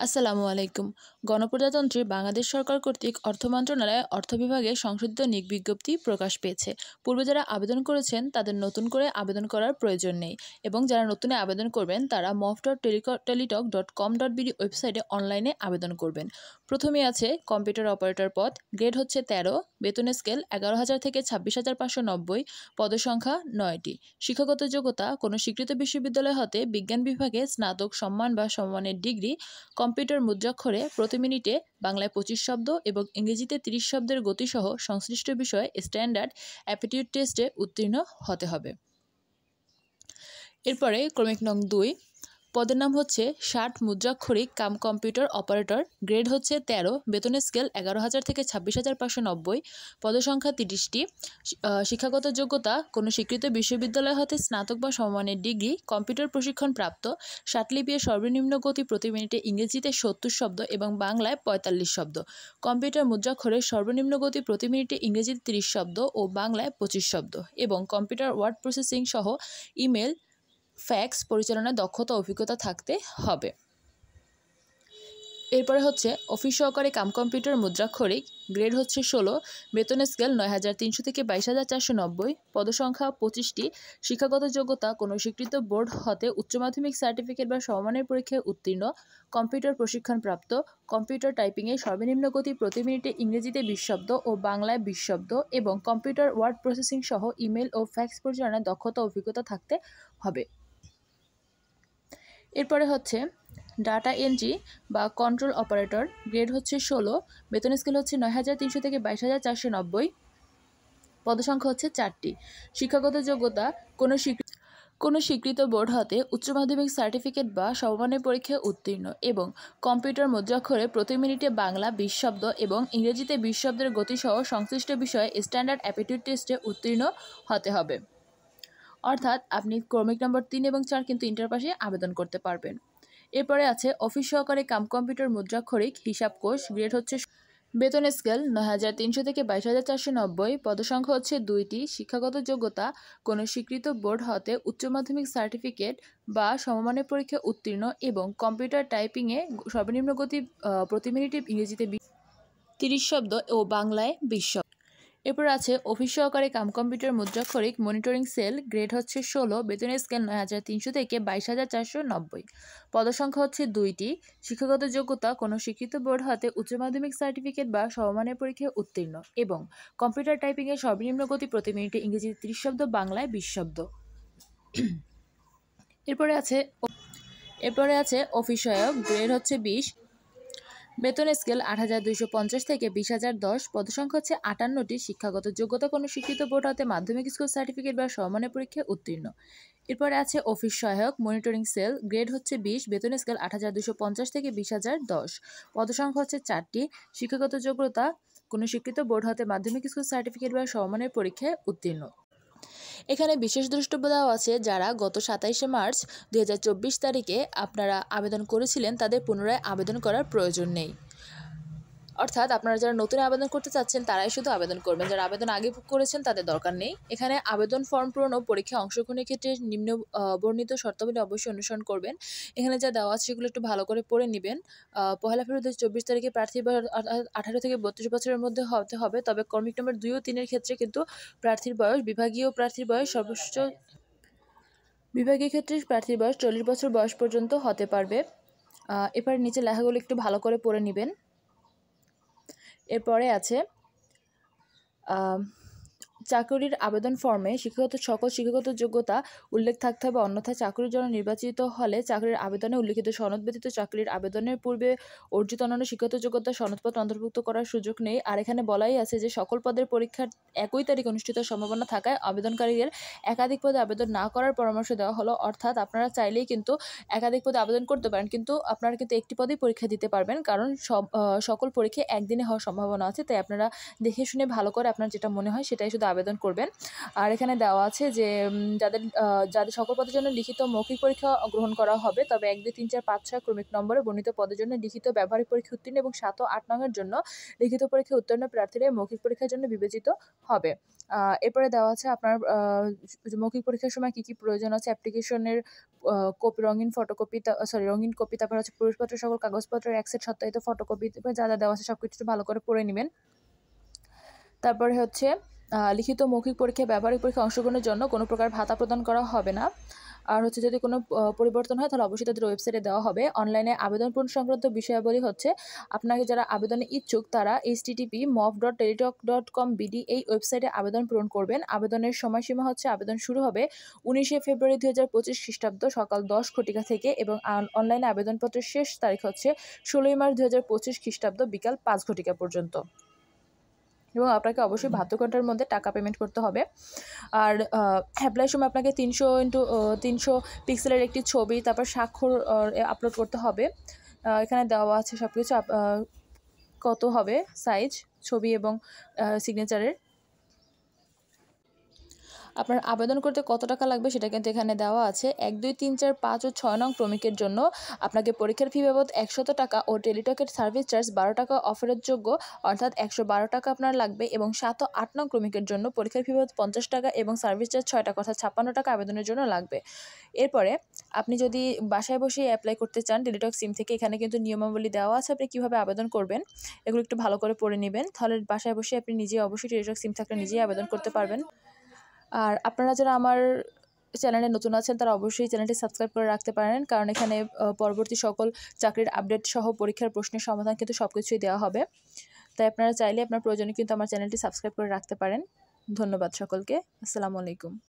আসসালামু আলাইকুম। গণপ্রজাতন্ত্রী বাংলাদেশ সরকার কর্তৃক অর্থ মন্ত্রণালয়ে অর্থ বিভাগে সংশোধিত নিয়োগ বিজ্ঞপ্তি প্রকাশ পেয়েছে। পূর্বে যারা আবেদন করেছেন তাদের নতুন করে আবেদন করার প্রয়োজন নেই এবং যারা নতুনে আবেদন করবেন তারা mov.teletalk.com.bd ওয়েবসাইটে অনলাইনে আবেদন করবেন। প্রথমেই আছে কম্পিউটার অপারেটর পদ, গ্রেড হচ্ছে 13, বেতন স্কেল 11,000 থেকে 26,590, পদসংখ্যা 9টি। শিক্ষাগত যোগ্যতা কোনো স্বীকৃত বিশ্ববিদ্যালয় হতে বিজ্ঞান বিভাগে স্নাতক সম্মান বা সমমানের ডিগ্রি, কম্পিউটার মুদ্রাক্ষরে প্রতি মিনিটে বাংলায় 25 শব্দ এবং ইংরেজিতে 30 শব্দের গতিসহ সংশ্লিষ্ট বিষয়ে স্ট্যান্ডার্ড অ্যাপটিটিউড টেস্টে উত্তীর্ণ হতে হবে। এরপরে ক্রমিক নং 2, পদের নাম হচ্ছে 60 মুদ্রাক্ষরিক কাম কম্পিউটার অপারেটর, গ্রেড হচ্ছে 13, বেতন স্কেল 11,000 থেকে 26,590, পদসংখ্যা 30টি। শিক্ষাগত যোগ্যতা কোনো স্বীকৃত বিশ্ববিদ্যালয় হতে স্নাতক বা সমমানের ডিগ্রি, কম্পিউটার প্রশিক্ষণ প্রাপ্ত, 60 লিপির সর্বনিম্ন গতি প্রতি মিনিটে ইংরেজিতে 70 শব্দ এবং বাংলায় 45 শব্দ, কম্পিউটার মুদ্রাক্ষরের সর্বনিম্ন গতি প্রতি মিনিটে ইংরেজিতে 30 শব্দ ও বাংলায় 25 শব্দ এবং কম্পিউটার ওয়ার্ড প্রসেসিং সহ ইমেল ফ্যাক্স পরিচালনায় দক্ষতা অভিজ্ঞতা থাকতে হবে। এরপরে হচ্ছে অফিস সহকারী কাম কম্পিউটার মুদ্রাক্ষরিক, গ্রেড হচ্ছে 16, বেতন স্কেল 9,300 থেকে 22,490, পদসংখ্যা 25টি। শিক্ষাগত যোগ্যতা কোনো স্বীকৃত বোর্ড হতে উচ্চ মাধ্যমিক সার্টিফিকেট বা সমমানের পরীক্ষায় উত্তীর্ণ, কম্পিউটার প্রশিক্ষণপ্রাপ্ত, কম্পিউটার টাইপিংয়ে সর্বনিম্ন গতি প্রতি মিনিটে ইংরেজিতে 20 শব্দ ও বাংলায় 20 শব্দ এবং কম্পিউটার ওয়ার্ড প্রসেসিং সহ ইমেল ও ফ্যাক্স পরিচালনায় দক্ষতা অভিজ্ঞতা থাকতে হবে। এরপরে হচ্ছে ডাটা এন্ট্রি বা কন্ট্রোল অপারেটর, গ্রেড হচ্ছে 16, বেতন স্কেল হচ্ছে 9,300 থেকে 22,490, পদসংখ্যা হচ্ছে 4টি। শিক্ষাগত যোগ্যতা কোনো স্বীকৃত বোর্ড হতে উচ্চ মাধ্যমিক সার্টিফিকেট বা সমমানের পরীক্ষায় উত্তীর্ণ এবং কম্পিউটার মুদ্রাক্ষরে প্রতি মিনিটে বাংলা 20 শব্দ এবং ইংরেজিতে 20 শব্দের গতিসহ সংশ্লিষ্ট বিষয়ে স্ট্যান্ডার্ড অ্যাপটিটিউড টেস্টে উত্তীর্ণ হতে হবে। অর্থাৎ আপনি ক্রমিক নম্বর 3 এবং 4 কিন্তু ইন্টার পাশে আবেদন করতে পারবেন। এরপরে আছে অফিস সহকারী কাম কম্পিউটার মুদ্রাক্ষরিক হিসাব কোষ, গ্রেড হচ্ছে, বেতন স্কেল 9,300 থেকে 22,490, পদসংখ্যা হচ্ছে 2টি। শিক্ষাগত যোগ্যতা কোনো স্বীকৃত বোর্ড হতে উচ্চ মাধ্যমিক সার্টিফিকেট বা সমমানের পরীক্ষায় উত্তীর্ণ এবং কম্পিউটার টাইপিংয়ে সর্বনিম্ন গতি প্রতি মিনিটে ইংরেজিতে 30 শব্দ ও বাংলায় 20 শব্দ। এরপর আছে অফিস সহকারী কাম কম্পিউটার মুদ্রাক্ষরিক মনিটরিং সেল, গ্রেড হচ্ছে 16, বেতন স্কেল 9,300 থেকে 22,490, পদসংখ্যা হচ্ছে 2টি। শিক্ষাগত যোগ্যতা কোনো স্বীকৃত বোর্ড হতে উচ্চ মাধ্যমিক সার্টিফিকেট বা সমমানের পরীক্ষায় উত্তীর্ণ এবং কম্পিউটার টাইপিংয়ের সর্বনিম্ন গতি প্রতি মিনিটে ইংরেজিতে 30 শব্দ বাংলায় 20 শব্দ। এরপরে আছে অফিস সহায়ক, গ্রেড হচ্ছে 20, বেতন স্কেল 8,250 থেকে 20,010, পদসংখ্যা হচ্ছে 58টি। শিক্ষাগত যোগ্যতা কোনো স্বীকৃত বোর্ড হতে মাধ্যমিক স্কুল সার্টিফিকেট বা সমমানের পরীক্ষায় উত্তীর্ণ। এরপরে আছে অফিস সহায়ক মনিটরিং সেল, গ্রেড হচ্ছে 20, বেতন স্কেল 8,250 থেকে 20,010, পদসংখ্যা হচ্ছে 4টি। শিক্ষাগত যোগ্যতা কোনো স্বীকৃত বোর্ড হতে মাধ্যমিক স্কুল সার্টিফিকেট বা সমমানের পরীক্ষায় উত্তীর্ণ। এখানে বিশেষ দ্রষ্টব্য দেওয়া আছে, যারা গত 27শে মার্চ 2024 তারিখে আপনারা আবেদন করেছিলেন তাদের পুনরায় আবেদন করার প্রয়োজন নেই। অর্থাৎ আপনারা যারা নতুন আবেদন করতে চাচ্ছেন তারাই শুধু আবেদন করবেন, যারা আবেদন আগে করেছেন তাদের দরকার নেই। এখানে আবেদন ফর্ম পূরণ ও পরীক্ষায় অংশগ্রহণের ক্ষেত্রে নিম্ন বর্ণিত শর্তাবলী অবশ্যই অনুসরণ করবেন। এখানে যা দেওয়া আছে সেগুলো একটু ভালো করে পড়ে নেবেন। 1 ফেব্রুয়ারি 2024 তারিখে প্রার্থীর বয়স 18 থেকে 32 বছরের মধ্যে হতে হবে। তবে ক্রমিক নম্বর 2 ও 3-এর ক্ষেত্রে কিন্তু প্রার্থীর বয়স, বিভাগীয় প্রার্থীর বয়স সর্বোচ্চ, বিভাগীয় ক্ষেত্রে প্রার্থীর বয়স 40 বছর বয়স পর্যন্ত হতে পারবে। এবার নিচে লেখাগুলো একটু ভালো করে পড়ে নেবেন। এরপরে আছে চাকরির আবেদন ফর্মে সকল শিক্ষাগত যোগ্যতা উল্লেখ থাকতে হবে, অন্যথায় চাকরির জন্য নির্বাচিত হলে চাকরির আবেদনে উল্লিখিত সনদ ব্যতীত চাকরির আবেদনের পূর্বে অর্জিত অন্যান্য শিক্ষাগত যোগ্যতা সনদপত্র অন্তর্ভুক্ত করার সুযোগ নেই। আর এখানে বলাই আছে যে সকল পদের পরীক্ষার একই তারিখ অনুষ্ঠিত সম্ভাবনা থাকায় আবেদনকারীদের একাধিক পদে আবেদন না করার পরামর্শ দেওয়া হলো। অর্থাৎ আপনারা চাইলেই কিন্তু একাধিক পদে আবেদন করতে পারেন, কিন্তু আপনারা কিন্তু একটি পদেই পরীক্ষা দিতে পারবেন, কারণ সকল পরীক্ষা একদিনে হওয়ার সম্ভাবনা আছে। তাই আপনারা দেখে শুনে ভালো করে আপনার যেটা মনে হয় সেটাই শুধু আবেদন করবেন। আর এখানে দেওয়া আছে যে যাদের সকল পদের জন্য লিখিত মৌখিক পরীক্ষা গ্রহণ করা হবে, তবে 1, 2, 3, 4, 5, 6 ক্রমিক নম্বরে বর্ণিত পদের জন্য লিখিত ব্যবহারিক পরীক্ষা উত্তীর্ণ এবং 7 ও 8 নংয়ের জন্য লিখিত পরীক্ষা উত্তীর্ণ প্রার্থীরা মৌখিক পরীক্ষার জন্য বিবেচিত হবে। এরপরে দেওয়া আছে আপনার মৌখিক পরীক্ষার সময় কী কী প্রয়োজন আছে, অ্যাপ্লিকেশনের কপি, রঙিন কপি, তারপর হচ্ছে প্রবেশপত্র সকল কাগজপত্রের এক সেট সত্যায়িত ফটোকপি, যা যা দেওয়া আছে সব কিছু ভালো করে পড়ে নেবেন। তারপরে হচ্ছে লিখিত মৌখিক পরীক্ষায় ব্যবহারিক পরীক্ষায় অংশগ্রহণের জন্য কোনো প্রকার ভাতা প্রদান করা হবে না। আর হচ্ছে যদি কোনো পরিবর্তন হয় তাহলে অবশ্যই তাদের ওয়েবসাইটে দেওয়া হবে। অনলাইনে আবেদন পূরণ সংক্রান্ত বিষয়াবলী হচ্ছে আপনাকে যারা আবেদনে ইচ্ছুক তারা http://mof.teletalk.com/bd এই ওয়েবসাইটে আবেদন পূরণ করবেন। আবেদনের সময়সীমা হচ্ছে আবেদন শুরু হবে 19শে ফেব্রুয়ারি 2025 খ্রিস্টাব্দ সকাল 10 ঘটিকা থেকে এবং অনলাইনে আবেদনপত্রের শেষ তারিখ হচ্ছে 16ই মার্চ 2025 খ্রিস্টাব্দ বিকাল 5 ঘটিকা পর্যন্ত। এবং আপনাকে অবশ্যই 72 ঘন্টার মধ্যে টাকা পেমেন্ট করতে হবে। আর অ্যাপ্লাইয়ের সময় আপনাকে 300x300 পিক্সেলের একটি ছবি, তারপর স্বাক্ষর আপলোড করতে হবে। এখানে দেওয়া আছে সব কিছু কত হবে সাইজ, ছবি এবং সিগনেচারের। আপনার আবেদন করতে কত টাকা লাগবে সেটা কিন্তু এখানে দেওয়া আছে। 1, 2, 3, 4, 5 ও 6 নং ক্রমিকের জন্য আপনাকে পরীক্ষার ফি বাবদ 100 টাকা ও টেলিটকের সার্ভিস চার্জ 12 টাকা অফেরতযোগ্য, অর্থাৎ 112 টাকা আপনার লাগবে। এবং 7 ও 8 নং ক্রমিকের জন্য পরীক্ষার ফি বাবদ 50 টাকা এবং সার্ভিস চার্জ 6 টাকা, অর্থাৎ 56 টাকা আবেদনের জন্য লাগবে। এরপরে আপনি যদি বাসায় বসেই অ্যাপ্লাই করতে চান টেলিটক সিম থেকে, এখানে কিন্তু নিয়মাবলী দেওয়া আছে আপনি কীভাবে আবেদন করবেন, এগুলো একটু ভালো করে পড়ে নেবেন। তাহলে বাসায় বসে আপনি নিজেই অবশ্যই টেলিটক সিম থাকলে নিজেই আবেদন করতে পারবেন। আর আপনারা যারা আমার চ্যানেলে নতুন আছেন তারা অবশ্যই চ্যানেলটি সাবস্ক্রাইব করে রাখতে পারেন, কারণ এখানে পরবর্তী সকল চাকরির আপডেট সহ পরীক্ষার প্রশ্নের সমাধান কিন্তু সব কিছুই দেওয়া হবে। তাই আপনারা চাইলে আপনার প্রয়োজনে কিন্তু আমার চ্যানেলটি সাবস্ক্রাইব করে রাখতে পারেন। ধন্যবাদ সকলকে। আসসালামু আলাইকুম।